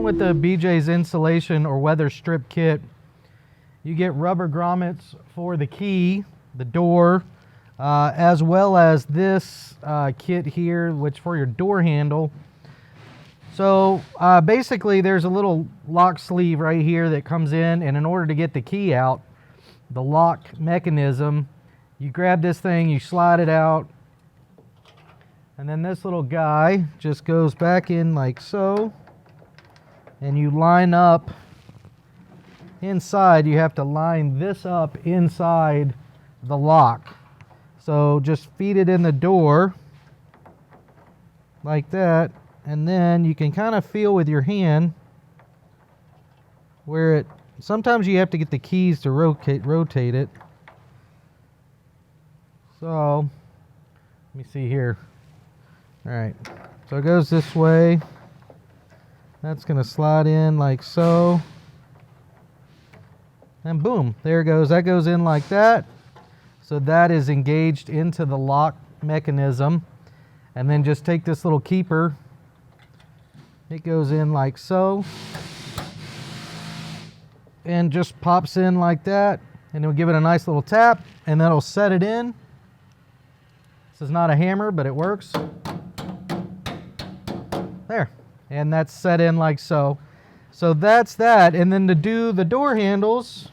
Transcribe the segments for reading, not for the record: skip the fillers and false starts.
along with the BJ's insulation or weather strip kit, you get rubber grommets for the key, the door, as well as this kit here, which for your door handle. So basically there's a little lock sleeve right here that comes in, and in order to get the key out, the lock mechanism, you grab this thing, you slide it out, and then this little guy just goes back in like so, and you line up inside. You have to line this up inside the lock. So just feed it in the door like that, and then you can kind of feel with your hand where it, sometimes you have to get the keys to rotate it. So let me see here. All right, so it goes this way. That's going to slide in like so. And boom, there it goes. That goes in like that. So that is engaged into the lock mechanism. And then just take this little keeper. It goes in like so. And just pops in like that. And it'll give it a nice little tap. And that'll set it in. This is not a hammer, but it works. There. And that's set in like so. So that's that. And then to do the door handles,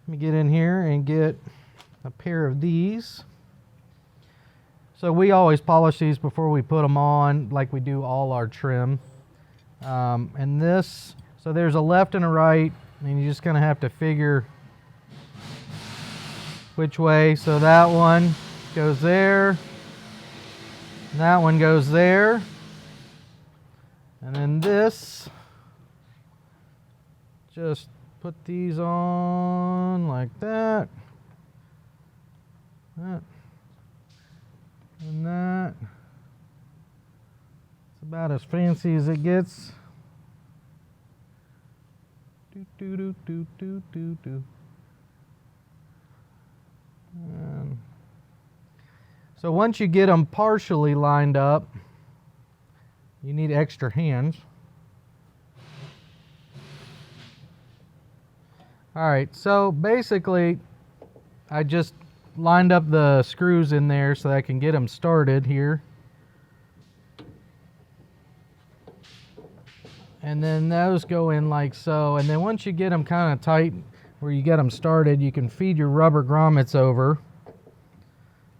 let me get in here and get a pair of these. So we always polish these before we put them on, like we do all our trim. And this, so there's a left and a right, and you just kind of have to figure which way. So that one goes there, and that one goes there. And then this, just put these on like that. That. And that. It's about as fancy as it gets. Do, do, do, do, do, do, do. So once you get them partially lined up, you need extra hands. All right, so basically I just lined up the screws in there so that I can get them started here. And then those go in like so. And then once you get them kind of tight where you get them started, you can feed your rubber grommets over.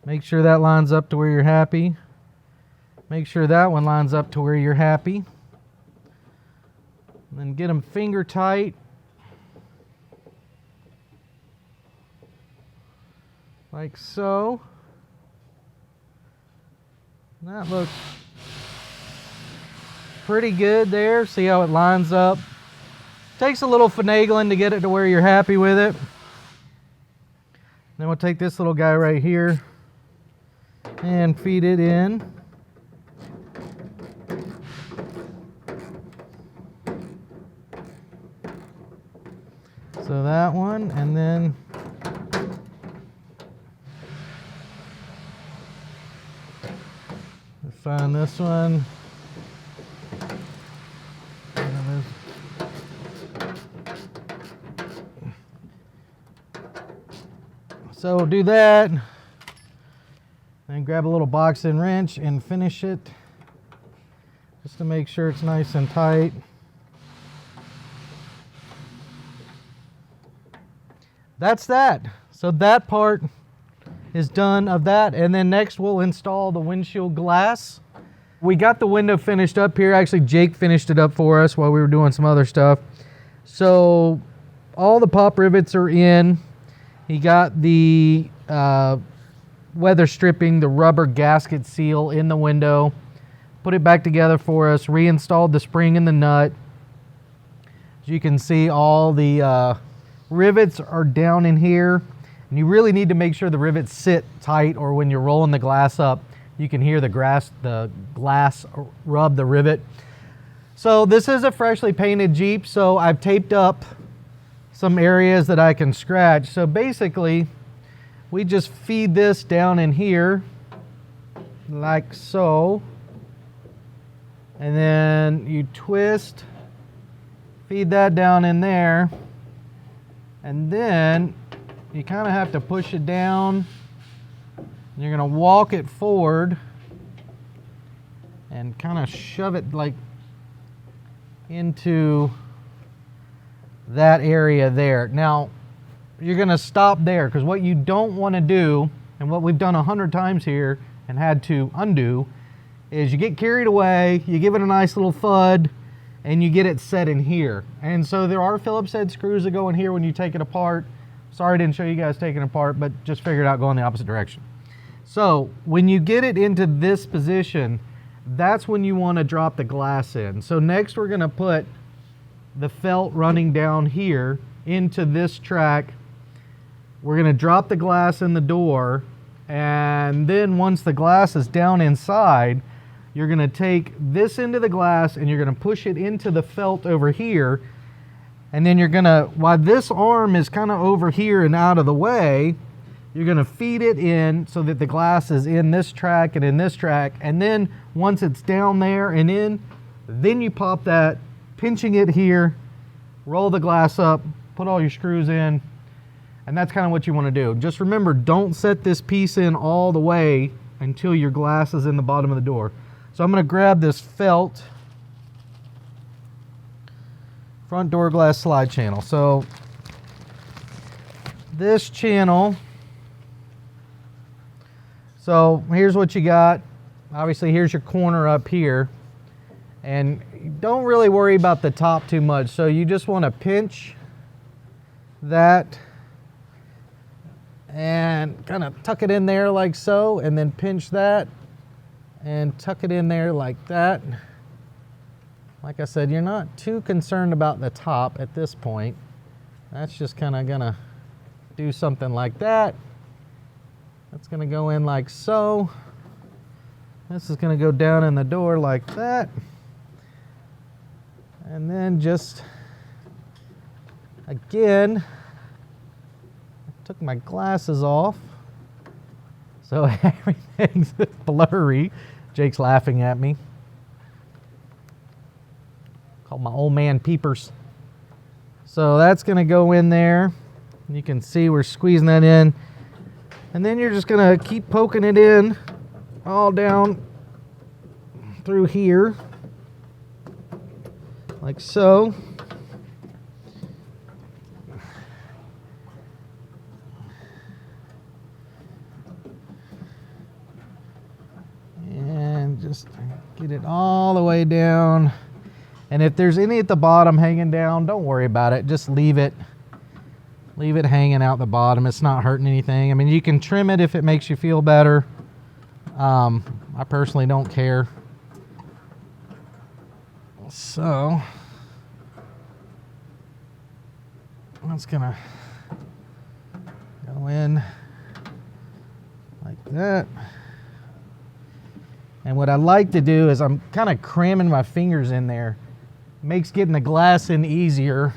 Make sure that lines up to where you're happy. Make sure that one lines up to where you're happy. And then get them finger tight. Like so. That looks pretty good there. See how it lines up? Takes a little finagling to get it to where you're happy with it. Then we'll take this little guy right here and feed it in. So that one, and then find this one. So we'll do that, and grab a little box and wrench and finish it just to make sure it's nice and tight. That's that. So that part is done of that, and then next we'll install the windshield glass. We got the window finished up here. Actually, Jake finished it up for us while we were doing some other stuff. So all the pop rivets are in. He got the weather stripping, the rubber gasket seal in the window, put it back together for us, reinstalled the spring and the nut. As you can see, all the rivets are down in here, and you really need to make sure the rivets sit tight, or when you're rolling the glass up, you can hear the glass rub the rivet. So this is a freshly painted Jeep, so I've taped up some areas that I can scratch. So basically, we just feed this down in here, like so. And then you twist, feed that down in there, and then you kind of have to push it down. You're going to walk it forward and kind of shove it like into that area there. Now, you're going to stop there, because what you don't want to do, and what we've done 100 times here and had to undo, is you get carried away, you give it a nice little thud, and you get it set in here. And so there are Phillips head screws that go in here when you take it apart. Sorry I didn't show you guys taking it apart, but just figured out going the opposite direction. So when you get it into this position, that's when you want to drop the glass in. So next we're going to put the felt running down here into this track. We're going to drop the glass in the door, and then once the glass is down inside, you're going to take this into the glass and you're going to push it into the felt over here. And then you're going to, while this arm is kind of over here and out of the way, you're going to feed it in so that the glass is in this track and in this track. And then once it's down there and in, then you pop that, pinching it here, roll the glass up, put all your screws in, and that's kind of what you want to do. Just remember, don't set this piece in all the way until your glass is in the bottom of the door. So I'm going to grab this felt front door glass slide channel. So this channel, so here's what you got. Obviously here's your corner up here, and don't really worry about the top too much. So you just want to pinch that and kind of tuck it in there like so, and then pinch that and tuck it in there like that. Like I said, you're not too concerned about the top at this point. That's just kind of gonna do something like that. That's gonna go in like so. This is gonna go down in the door like that. And then just, again, I took my glasses off, so everything's blurry. Jake's laughing at me. Called my old man peepers. So that's going to go in there. You can see we're squeezing that in. And then you're just going to keep poking it in all down through here, like so. And just get it all the way down. And if there's any at the bottom hanging down, don't worry about it. Just leave it hanging out the bottom. It's not hurting anything. I mean, you can trim it if it makes you feel better. I personally don't care. So that's gonna go in like that. And what I like to do is I'm kind of cramming my fingers in there. Makes getting the glass in easier.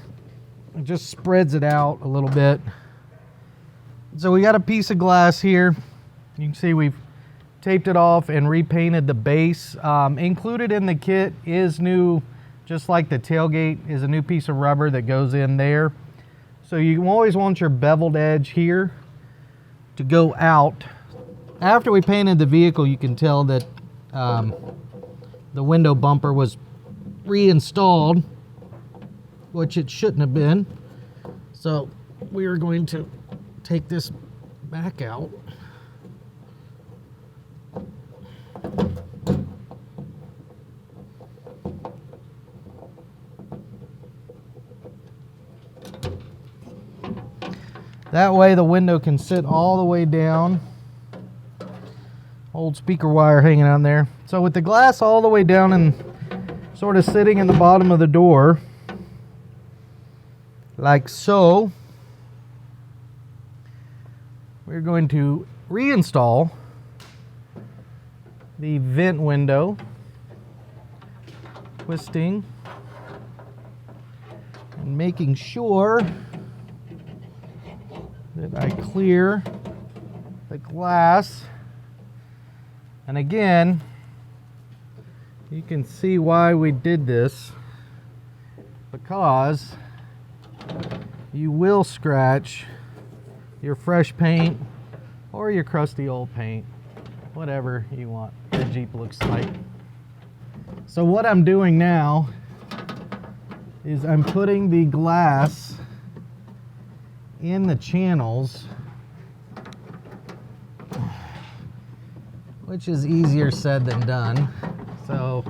It just spreads it out a little bit. So we got a piece of glass here. You can see we've taped it off and repainted the base. Included in the kit is new, just like the tailgate, is a new piece of rubber that goes in there. So you always want your beveled edge here to go out. After we painted the vehicle, you can tell that the window bumper was reinstalled, which it shouldn't have been. So we are going to take this back out. That way the window can sit all the way down. Old speaker wire hanging on there. So with the glass all the way down and sort of sitting in the bottom of the door, like so, we're going to reinstall the vent window, twisting and making sure that I clear the glass. And again, you can see why we did this, because you will scratch your fresh paint or your crusty old paint, whatever you want the Jeep looks like. So what I'm doing now is I'm putting the glass in the channels, which is easier said than done. So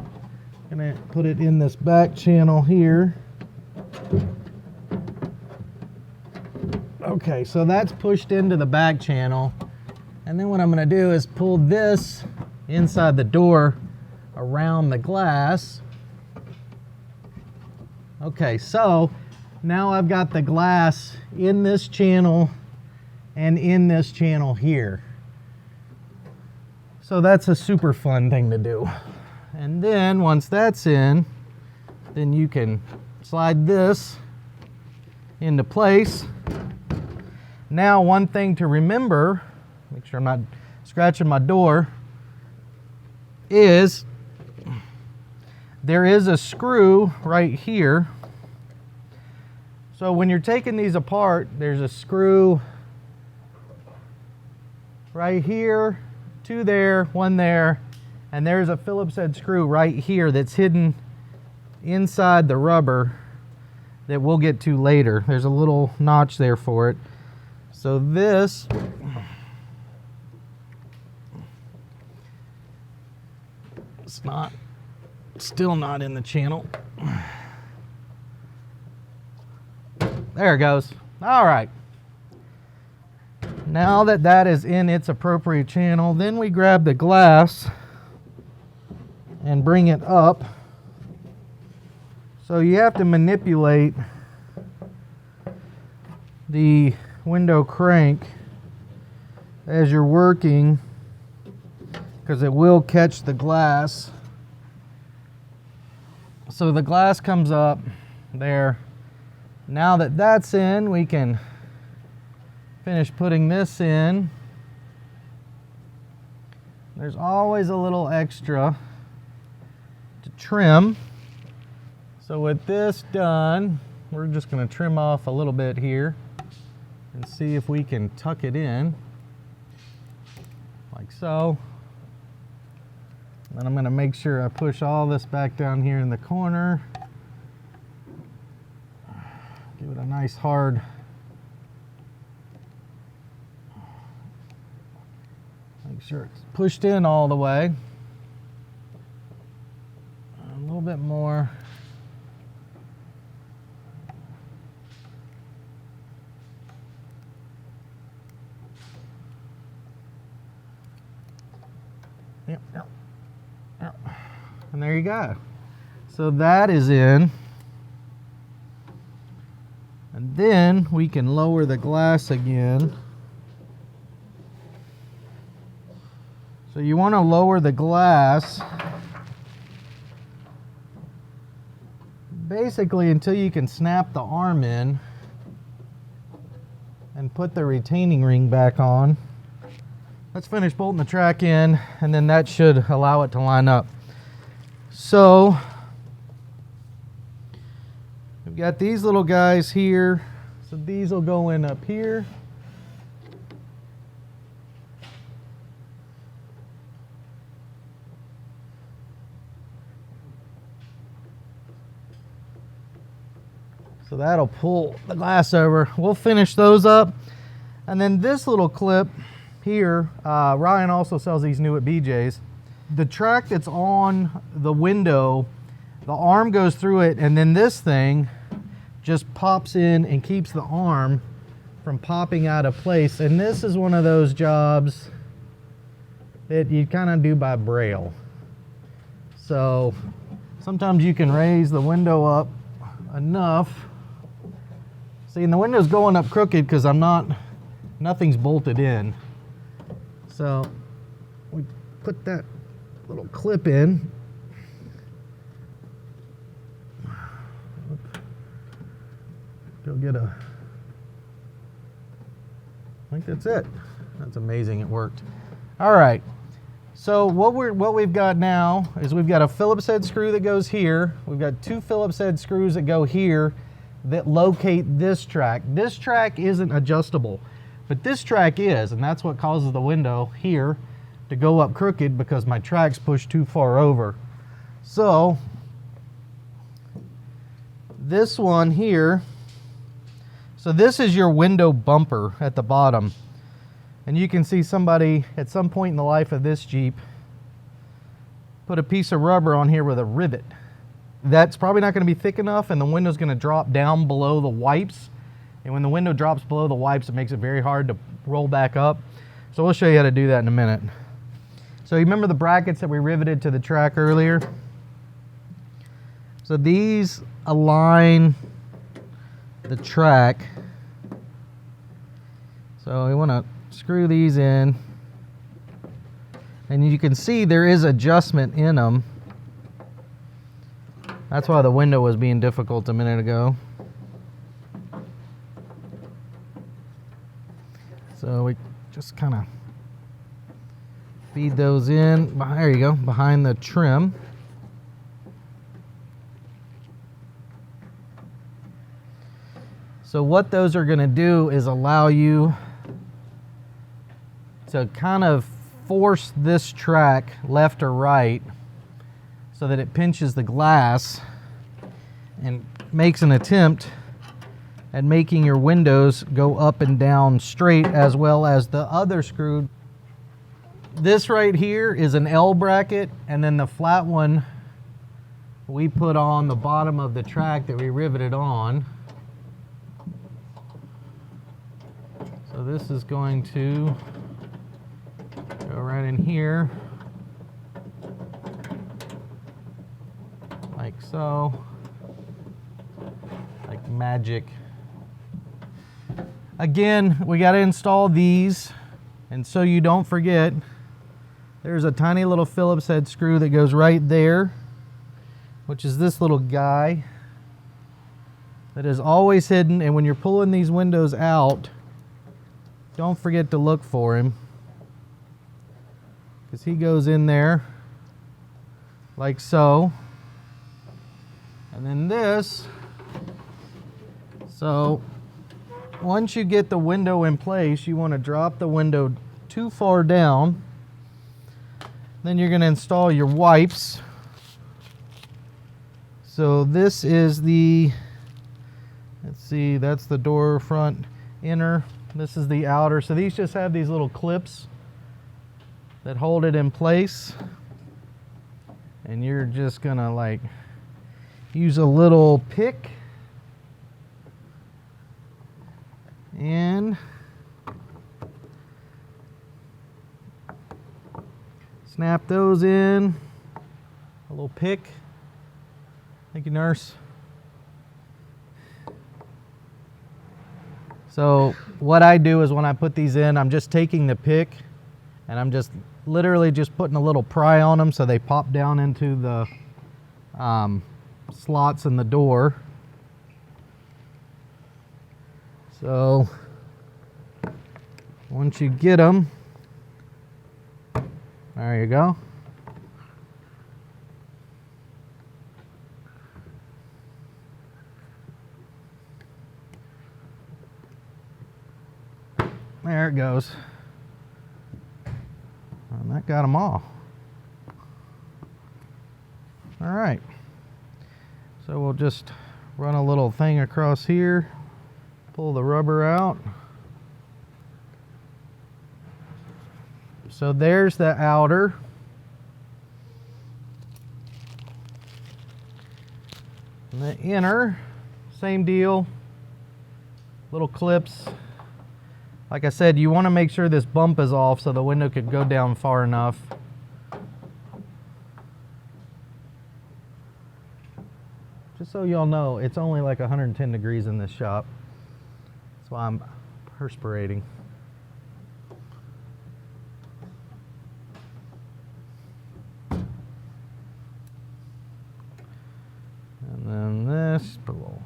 I'm gonna put it in this back channel here. Okay, so that's pushed into the back channel. And then what I'm gonna do is pull this inside the door around the glass. Okay, so now I've got the glass in this channel and in this channel here. So that's a super fun thing to do. And then once that's in, then you can slide this into place. Now, one thing to remember, make sure I'm not scratching my door, is there is a screw right here. So when you're taking these apart, there's a screw right here, two there, one there, and there's a Phillips head screw right here that's hidden inside the rubber that we'll get to later. There's a little notch there for it. So this it's still not in the channel. There it goes. All right. Now that that is in its appropriate channel, then we grab the glass and bring it up. So you have to manipulate the window crank as you're working, because it will catch the glass. So the glass comes up there. Now that that's in, we can finish putting this in. There's always a little extra to trim. So with this done, we're just going to trim off a little bit here and see if we can tuck it in like so. Then I'm going to make sure I push all this back down here in the corner. Give it a nice hard make sure it's pushed in all the way. A little bit more. Yep. And there you go. So that is in. And then we can lower the glass again. So you want to lower the glass basically until you can snap the arm in and put the retaining ring back on. Let's finish bolting the track in, and then that should allow it to line up. So we've got these little guys here. So these will go in up here. So that'll pull the glass over. We'll finish those up. And then this little clip here, Ryan also sells these new at BJ's. The track that's on the window, the arm goes through it, and then this thing just pops in and keeps the arm from popping out of place. And this is one of those jobs that you kind of do by braille. So sometimes you can raise the window up enough. See, and the window's going up crooked because nothing's bolted in. So we put that little clip in. Go get I think that's it. That's amazing, it worked. All right, So what we've got now is we've got a Phillips head screw that goes here. We've got 2 Phillips head screws that go here that locate this track. This track isn't adjustable, but this track is, and that's what causes the window here to go up crooked because my track's pushed too far over. So this one here, so this is your window bumper at the bottom. And you can see somebody at some point in the life of this Jeep put a piece of rubber on here with a rivet. That's probably not going to be thick enough, and the window's going to drop down below the wipes. And when the window drops below the wipes, it makes it very hard to roll back up. So we'll show you how to do that in a minute. So you remember the brackets that we riveted to the track earlier? So these align the track. So we want to screw these in, and you can see there is adjustment in them. That's why the window was being difficult a minute ago. So we just kind of feed those in. There you go, behind the trim. So what those are going to do is allow you to kind of force this track left or right so that it pinches the glass and makes an attempt at making your windows go up and down straight, as well as the other screw. This right here is an L bracket, and then the flat one we put on the bottom of the track that we riveted on. So this is going to go right in here, like so, like magic. Again, we got to install these, and so you don't forget, there's a tiny little Phillips head screw that goes right there, which is this little guy that is always hidden, and when you're pulling these windows out, don't forget to look for him, because he goes in there like so. And then this, so once you get the window in place, you want to drop the window too far down. Then you're going to install your wipes. So this is the, let's see, that's the door front inner. This is the outer. So these just have these little clips that hold it in place. And you're just going to like use a little pick and snap those in. A little pick. Thank you, nurse. So what I do is when I put these in, I'm just taking the pick and I'm just literally just putting a little pry on them so they pop down into the slots in the door. So once you get them, there you go. There it goes. And that got them all. All right. So we'll just run a little thing across here, pull the rubber out. So there's the outer. And the inner, same deal. Little clips. Like I said, you want to make sure this bump is off so the window could go down far enough. Just so y'all know, it's only like 110 degrees in this shop. That's why I'm perspirating. And then this, put a little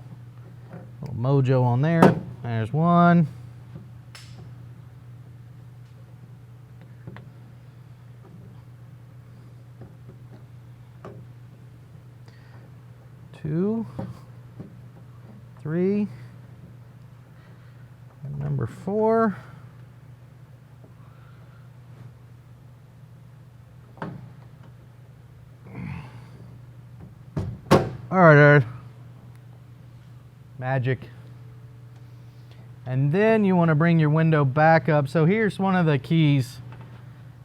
mojo on there. There's one. 3. And number 4. All right, magic. And then you want to bring your window back up. So here's one of the keys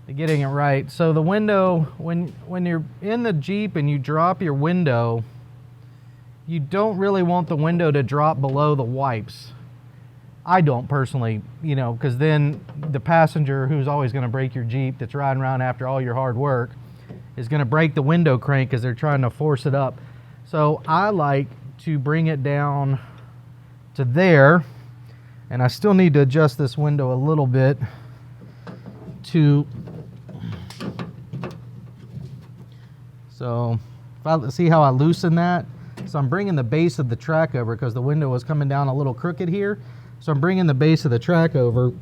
to getting it right. So the window, when you're in the Jeep and you drop your window, you don't really want the window to drop below the wipes. I don't personally, you know, because then the passenger who's always going to break your Jeep that's riding around after all your hard work is going to break the window crank because they're trying to force it up. So I like to bring it down to there, and I still need to adjust this window a little bit to, so if I see how I loosen that. So I'm bringing the base of the track over because the window was coming down a little crooked here. So I'm bringing the base of the track over.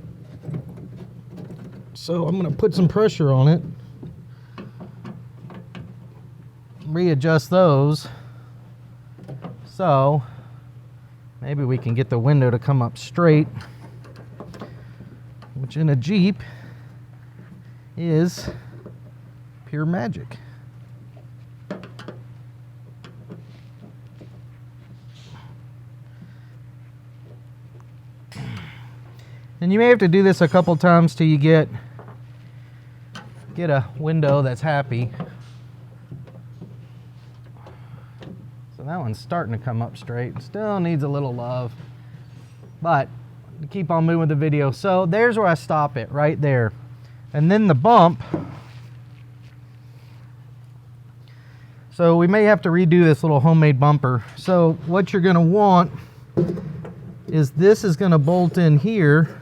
So I'm going to put some pressure on it, readjust those. So maybe we can get the window to come up straight, which in a Jeep is pure magic. And you may have to do this a couple times till you get a window that's happy. That one's starting to come up straight. Still needs a little love, but keep on moving with the video. So there's where I stop it, right there. And then the bump. So we may have to redo this little homemade bumper. So what you're gonna want is this is gonna bolt in here.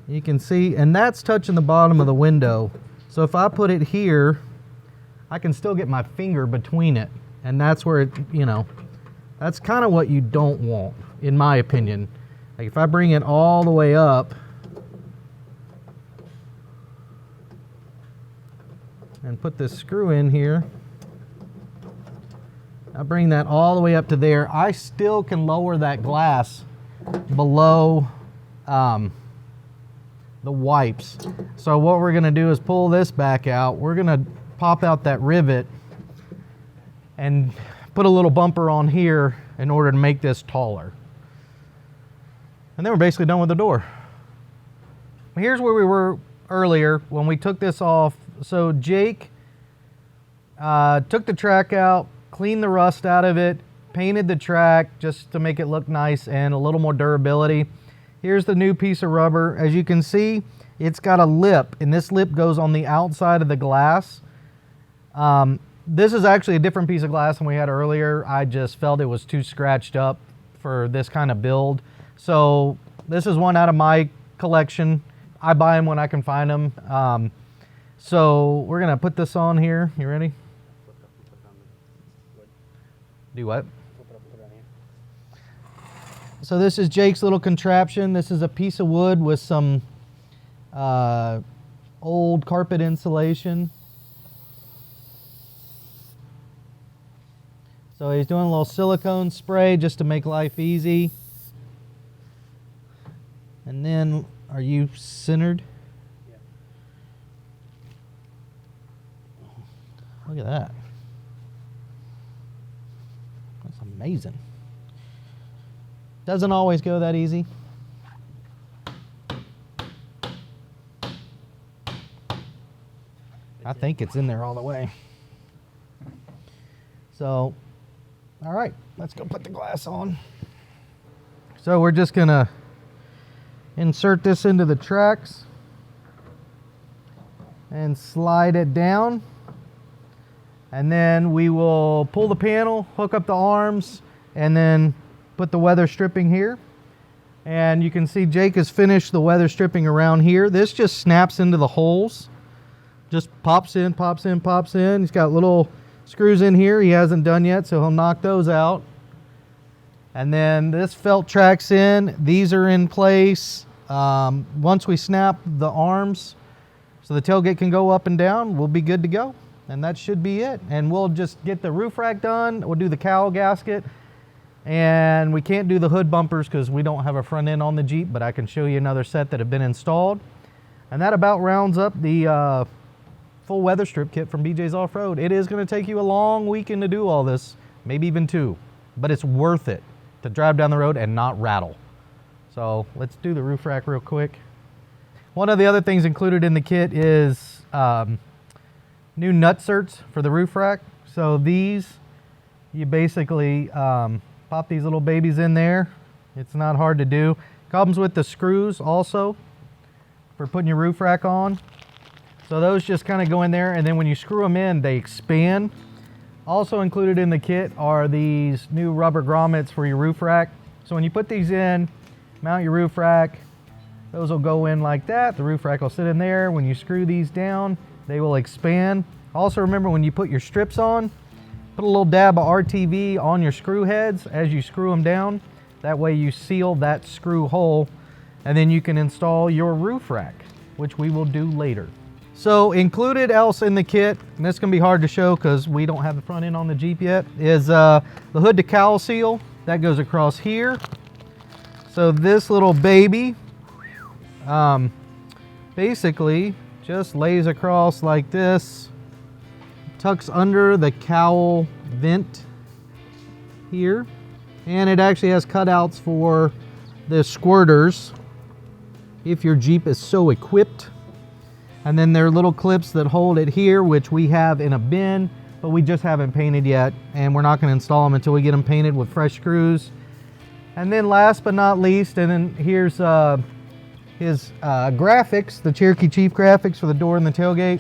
You can see, and that's touching the bottom of the window. So if I put it here, I can still get my finger between it. And that's where it, you know, that's kind of what you don't want, in my opinion. Like if I bring it all the way up and put this screw in here, I bring that all the way up to there, I still can lower that glass below the wipes. So what we're gonna do is pull this back out. We're gonna pop out that rivet and put a little bumper on here in order to make this taller. And then we're basically done with the door. Here's where we were earlier when we took this off. So Jake took the track out, cleaned the rust out of it, painted the track just to make it look nice and a little more durability. Here's the new piece of rubber. As you can see, it's got a lip, and this lip goes on the outside of the glass. This is actually a different piece of glass than we had earlier. I just felt it was too scratched up for this kind of build. So this is one out of my collection. I buy them when I can find them. So we're gonna put this on here. You ready? Do what? So this is Jake's little contraption. This is a piece of wood with some old carpet insulation. So he's doing a little silicone spray just to make life easy. And then, are you centered? Yeah. Look at that. That's amazing. Doesn't always go that easy. I think it's in there all the way. So, all right, let's go put the glass on. So we're just gonna insert this into the tracks and slide it down. And then we will pull the panel, hook up the arms, and then put the weather stripping here. And you can see Jake has finished the weather stripping around here. This just snaps into the holes. Just pops in, pops in, pops in. He's got little screws in here he hasn't done yet, so he'll knock those out. And then this felt tracks in. These are in place. Once we snap the arms so the tailgate can go up and down, we'll be good to go. And that should be it. And we'll just get the roof rack done. We'll do the cowl gasket. And we can't do the hood bumpers because we don't have a front end on the Jeep, but I can show you another set that have been installed. And that about rounds up the full weather strip kit from BJ's Off-Road. It is going to take you a long weekend to do all this, maybe even 2, but it's worth it to drive down the road and not rattle. So let's do the roof rack real quick. One of the other things included in the kit is new Nutserts for the roof rack. So these, you basically pop these little babies in there. It's not hard to do. Comes with the screws also for putting your roof rack on. So those just kind of go in there, and then when you screw them in, they expand. Also included in the kit are these new rubber grommets for your roof rack. So when you put these in, mount your roof rack, those will go in like that. The roof rack will sit in there. When you screw these down, they will expand. Also remember, when you put your strips on, put a little dab of RTV on your screw heads as you screw them down. That way you seal that screw hole, and then you can install your roof rack, which we will do later. So included else in the kit, and this is going to be hard to show because we don't have the front end on the Jeep yet, is the hood to cowl seal. That goes across here. So this little baby basically just lays across like this, tucks under the cowl vent here, and it actually has cutouts for the squirters if your Jeep is so equipped. And then there are little clips that hold it here, which we have in a bin, but we just haven't painted yet, and we're not going to install them until we get them painted with fresh screws. And then last but not least, and then here's his graphics, the Cherokee Chief graphics for the door and the tailgate.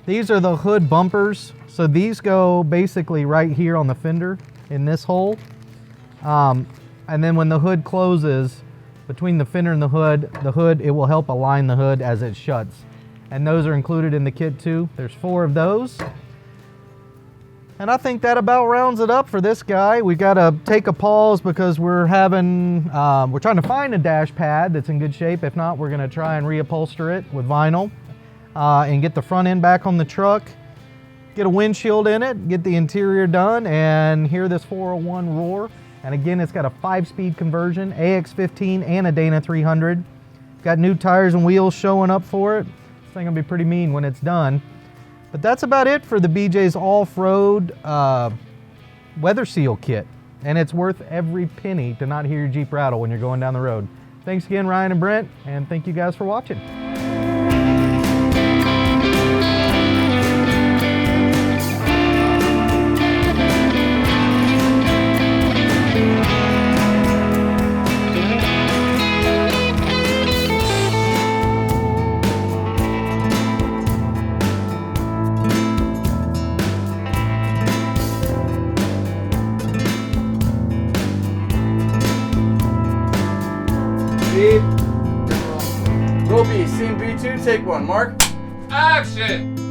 These are the hood bumpers. So these go basically right here on the fender in this hole. And then when the hood closes, between the fender and the hood, it will help align the hood as it shuts. And those are included in the kit too. There's 4 of those. And I think that about rounds it up for this guy. We got to take a pause because we're trying to find a dash pad that's in good shape. If not, we're going to try and reupholster it with vinyl and get the front end back on the truck, get a windshield in it, get the interior done, and hear this 401 roar. And again, it's got a 5-speed conversion, AX15 and a Dana 300. Got new tires and wheels showing up for it. This thing will be pretty mean when it's done. But that's about it for the BJ's Off-Road weather seal kit. And it's worth every penny to not hear your Jeep rattle when you're going down the road. Thanks again, Ryan and Brent, and thank you guys for watching. Roll B, scene B2, take 1, Mark. Action!